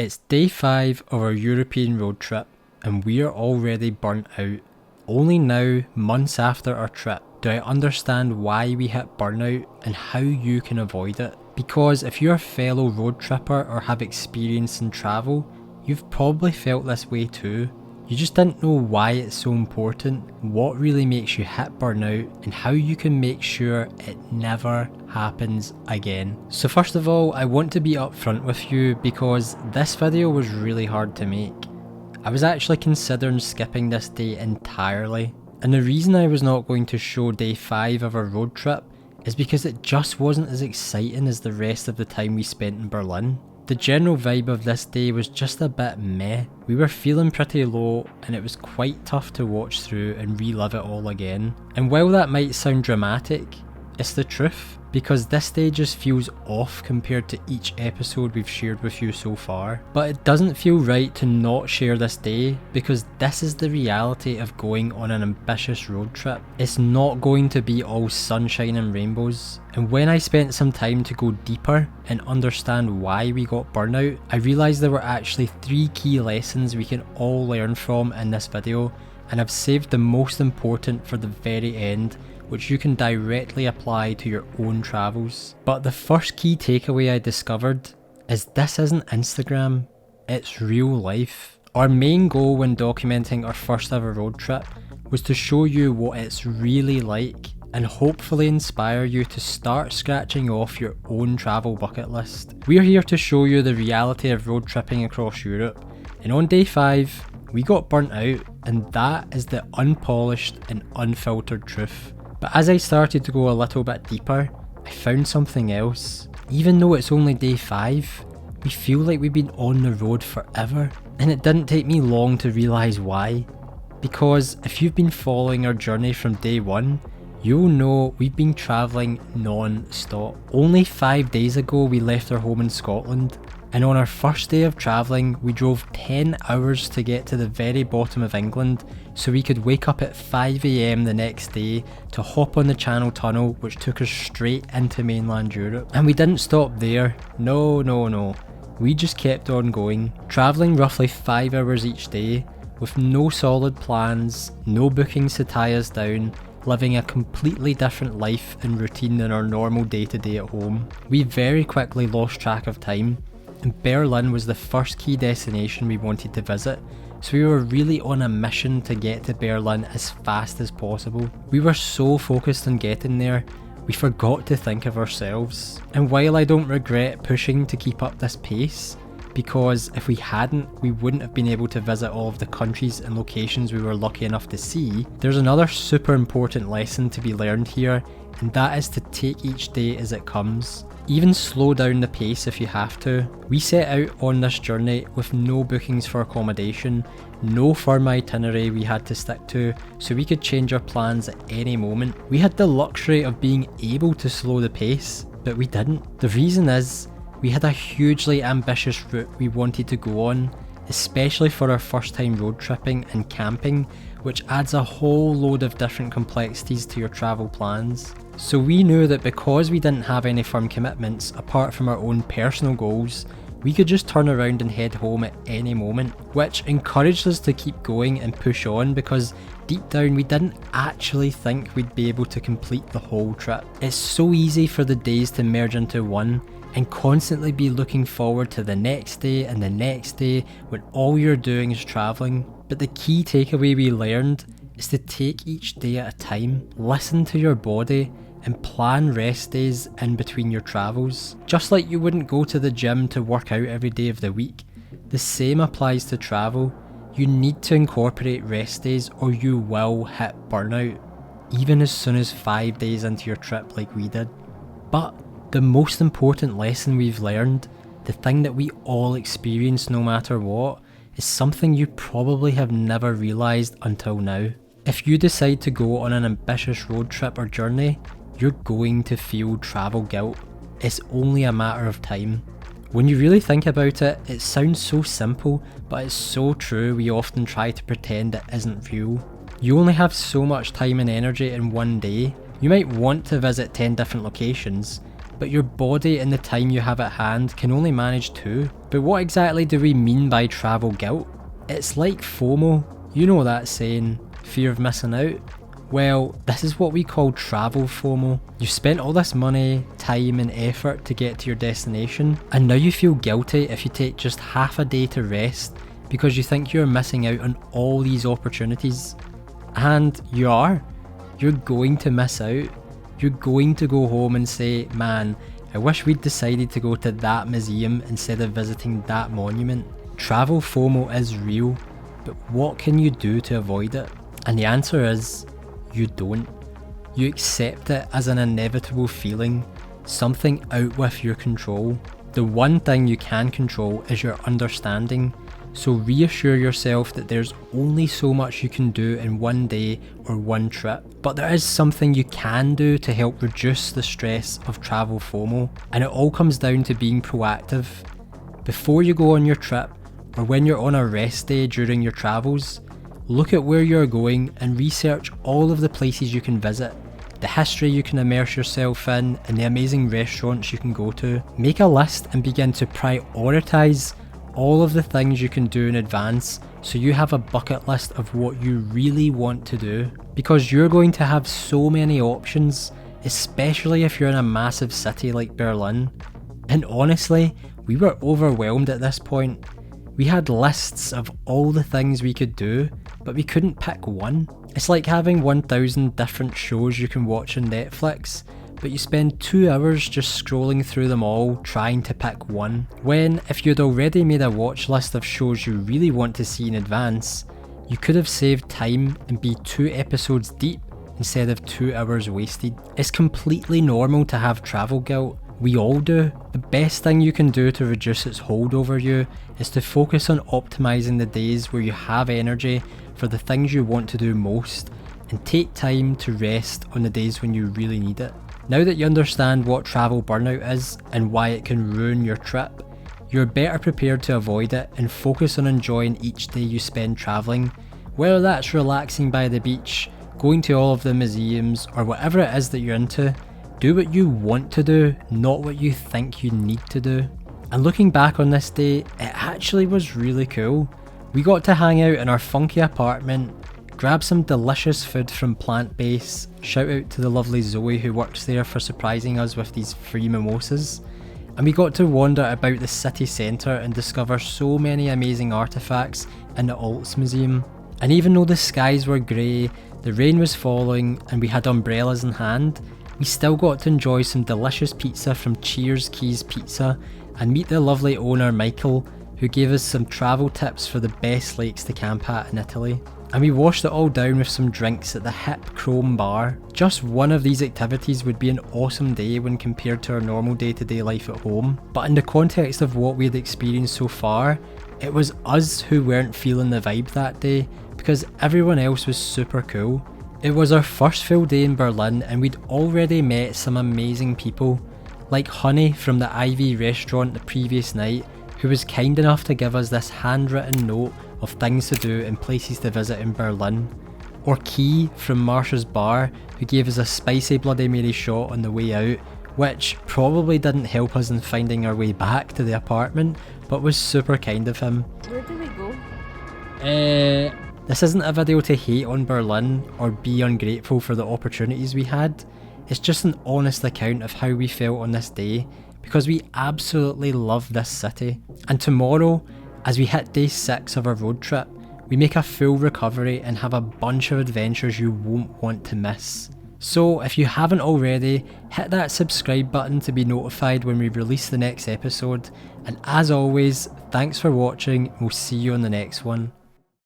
It's day 5 of our European road trip and we are already burnt out. Only now, months after our trip, do I understand why we hit burnout and how you can avoid it. Because if you're a fellow road tripper or have experience in travel, you've probably felt this way too. You just didn't know why it's so important, what really makes you hit burnout, and how you can make sure it never happens again. So first of all, I want to be upfront with you because this video was really hard to make. I was actually considering skipping this day entirely, and the reason I was not going to show day 5 of our road trip is because it just wasn't as exciting as the rest of the time we spent in Berlin. The general vibe of this day was just a bit meh. We were feeling pretty low and it was quite tough to watch through and relive it all again. And while that might sound dramatic, it's the truth, because this day just feels off compared to each episode we've shared with you so far. But it doesn't feel right to not share this day, because this is the reality of going on an ambitious road trip. It's not going to be all sunshine and rainbows. And when I spent some time to go deeper and understand why we got burnout, I realised there were actually 3 key lessons we can all learn from in this video, and I've saved the most important for the very end, which you can directly apply to your own travels. But the first key takeaway I discovered is this isn't Instagram, it's real life. Our main goal when documenting our first ever road trip was to show you what it's really like and hopefully inspire you to start scratching off your own travel bucket list. We're here to show you the reality of road tripping across Europe, and on day 5, we got burnt out, and that is the unpolished and unfiltered truth. But as I started to go a little bit deeper, I found something else. Even though it's only day 5, we feel like we've been on the road forever. And it didn't take me long to realise why. Because if you've been following our journey from day 1, you'll know we've been travelling non-stop. Only 5 days ago we left our home in Scotland, and on our first day of travelling we drove 10 hours to get to the very bottom of England so we could wake up at 5 AM the next day to hop on the Channel Tunnel, which took us straight into mainland Europe. And we didn't stop there, no. We just kept on going, travelling roughly 5 hours each day with no solid plans, no bookings to tie us down, living a completely different life and routine than our normal day-to-day at home. We very quickly lost track of time, and Berlin was the first key destination we wanted to visit, so we were really on a mission to get to Berlin as fast as possible. We were so focused on getting there, we forgot to think of ourselves. And while I don't regret pushing to keep up this pace, because if we hadn't, we wouldn't have been able to visit all of the countries and locations we were lucky enough to see, there's another super important lesson to be learned here, and that is to take each day as it comes. Even slow down the pace if you have to. We set out on this journey with no bookings for accommodation, no firm itinerary we had to stick to, so we could change our plans at any moment. We had the luxury of being able to slow the pace, but we didn't. The reason is, we had a hugely ambitious route we wanted to go on, especially for our first time road tripping and camping, which adds a whole load of different complexities to your travel plans. So we knew that because we didn't have any firm commitments apart from our own personal goals, we could just turn around and head home at any moment, which encouraged us to keep going and push on, because deep down we didn't actually think we'd be able to complete the whole trip. It's so easy for the days to merge into one and constantly be looking forward to the next day and the next day when all you're doing is travelling. But the key takeaway we learned is to take each day at a time, listen to your body, and plan rest days in between your travels. Just like you wouldn't go to the gym to work out every day of the week, the same applies to travel. You need to incorporate rest days or you will hit burnout, even as soon as 5 days into your trip like we did. But the most important lesson we've learned, the thing that we all experience no matter what, is something you probably have never realised until now. If you decide to go on an ambitious road trip or journey, you're going to feel travel guilt. It's only a matter of time. When you really think about it, it sounds so simple, but it's so true. We often try to pretend it isn't real. You only have so much time and energy in one day. You might want to visit 10 different locations, but your body and the time you have at hand can only manage 2. But what exactly do we mean by travel guilt? It's like FOMO, you know that saying, fear of missing out? Well, this is what we call travel FOMO. You spent all this money, time and effort to get to your destination, and now you feel guilty if you take just half a day to rest because you think you're missing out on all these opportunities. And you are. You're going to miss out. You're going to go home and say, man, I wish we'd decided to go to that museum instead of visiting that monument. Travel FOMO is real, but what can you do to avoid it? And the answer is, you don't. You accept it as an inevitable feeling, something out with your control. The one thing you can control is your understanding, so reassure yourself that there's only so much you can do in one day or one trip, but there is something you can do to help reduce the stress of travel FOMO, and it all comes down to being proactive. Before you go on your trip, or when you're on a rest day during your travels, look at where you're going and research all of the places you can visit, the history you can immerse yourself in, and the amazing restaurants you can go to. Make a list and begin to prioritise all of the things you can do in advance so you have a bucket list of what you really want to do, because you're going to have so many options, especially if you're in a massive city like Berlin. And honestly, we were overwhelmed at this point. We had lists of all the things we could do, but we couldn't pick one. It's like having 1,000 different shows you can watch on Netflix, but you spend 2 hours just scrolling through them all trying to pick one, when if you'd already made a watch list of shows you really want to see in advance, you could have saved time and be 2 episodes deep instead of 2 hours wasted. It's completely normal to have travel guilt. We all do. The best thing you can do to reduce its hold over you is to focus on optimising the days where you have energy for the things you want to do most, and take time to rest on the days when you really need it. Now that you understand what travel burnout is and why it can ruin your trip, you're better prepared to avoid it and focus on enjoying each day you spend travelling, whether that's relaxing by the beach, going to all of the museums, or whatever it is that you're into. Do what you want to do, not what you think you need to do. And looking back on this day, it actually was really cool. We got to hang out in our funky apartment, grab some delicious food from Plant Base, shout out to the lovely Zoe who works there for surprising us with these free mimosas, and we got to wander about the city centre and discover so many amazing artefacts in the Alts Museum. And even though the skies were grey, the rain was falling and we had umbrellas in hand, we still got to enjoy some delicious pizza from Cheers Keys Pizza and meet the lovely owner Michael, who gave us some travel tips for the best lakes to camp at in Italy. And we washed it all down with some drinks at the hip Chrome Bar. Just one of these activities would be an awesome day when compared to our normal day-to-day life at home, but in the context of what we had experienced so far, it was us who weren't feeling the vibe that day, because everyone else was super cool. It was our first full day in Berlin and we'd already met some amazing people, like Honey from the Ivy restaurant the previous night, who was kind enough to give us this handwritten note of things to do and places to visit in Berlin. Or Key from Marsha's bar, who gave us a spicy Bloody Mary shot on the way out, which probably didn't help us in finding our way back to the apartment, but was super kind of him. Where do we go? This isn't a video to hate on Berlin or be ungrateful for the opportunities we had. It's just an honest account of how we felt on this day, because we absolutely love this city. And tomorrow, as we hit day 6 of our road trip, we make a full recovery and have a bunch of adventures you won't want to miss. So if you haven't already, hit that subscribe button to be notified when we release the next episode. And as always, thanks for watching, we'll see you on the next one.